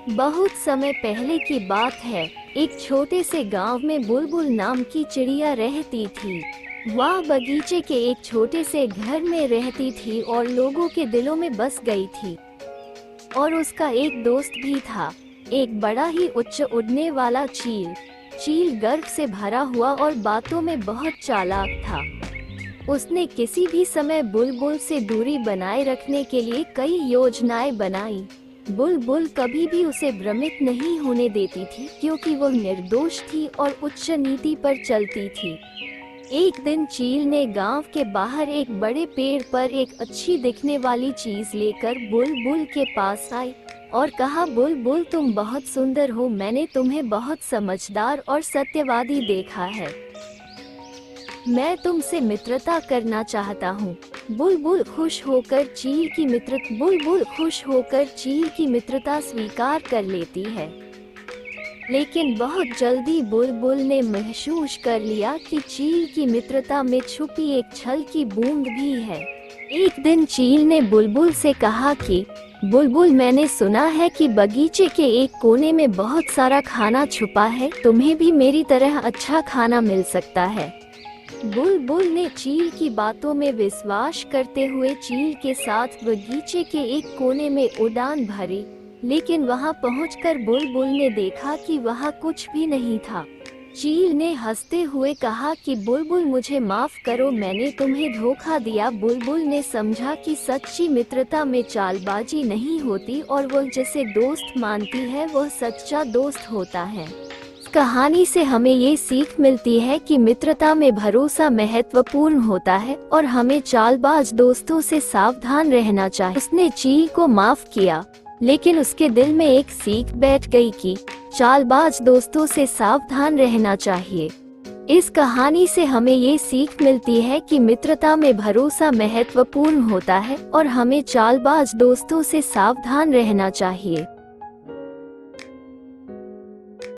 बहुत समय पहले की बात है। एक छोटे से गांव में बुलबुल नाम की चिड़िया रहती थी। वह बगीचे के एक छोटे से घर में रहती थी और लोगों के दिलों में बस गई थी। और उसका एक दोस्त भी था, एक बड़ा ही उच्च उड़ने वाला चील। चील गर्व से भरा हुआ और बातों में बहुत चालाक था। उसने किसी भी समय बुलबुल से दूरी बनाए रखने के लिए कई योजनाएं बनाई। बुलबुल कभी भी उसे भ्रमित नहीं होने देती थी, क्योंकि वह निर्दोष थी और उच्च नीति पर चलती थी। एक दिन चील ने गांव के बाहर एक बड़े पेड़ पर एक अच्छी दिखने वाली चीज लेकर बुलबुल के पास आई और कहा, बुलबुल तुम बहुत सुंदर हो, मैंने तुम्हें बहुत समझदार और सत्यवादी देखा है। मैं तुमसे मित्रता करना चाहता हूँ। बुलबुल खुश होकर चील की मित्रता स्वीकार कर लेती है। लेकिन बहुत जल्दी बुलबुल ने महसूस कर लिया कि चील की मित्रता में छुपी एक छल की बूंद भी है। एक दिन चील ने बुलबुल से कहा कि बुलबुल, मैंने सुना है कि बगीचे के एक कोने में बहुत सारा खाना छुपा है, तुम्हें भी मेरी तरह अच्छा खाना मिल सकता है। बुलबुल ने चील की बातों में विश्वास करते हुए चील के साथ बगीचे के एक कोने में उड़ान भरी। लेकिन वहां पहुंचकर बुलबुल ने देखा कि वहां कुछ भी नहीं था। चील ने हंसते हुए कहा कि बुलबुल, मुझे माफ करो, मैंने तुम्हें धोखा दिया। बुलबुल ने समझा कि सच्ची मित्रता में चालबाजी नहीं होती और वह जिसे दोस्त मानती है वह सच्चा दोस्त होता है। कहानी से हमें ये सीख मिलती है कि मित्रता में भरोसा महत्वपूर्ण होता है और हमें चालबाज दोस्तों से सावधान रहना चाहिए। उसने चील को माफ किया, लेकिन उसके दिल में एक सीख बैठ गई कि चालबाज दोस्तों से सावधान रहना चाहिए। इस कहानी से हमें ये सीख मिलती है कि मित्रता में भरोसा महत्वपूर्ण होता है और हमें चालबाज दोस्तों से सावधान रहना चाहिए।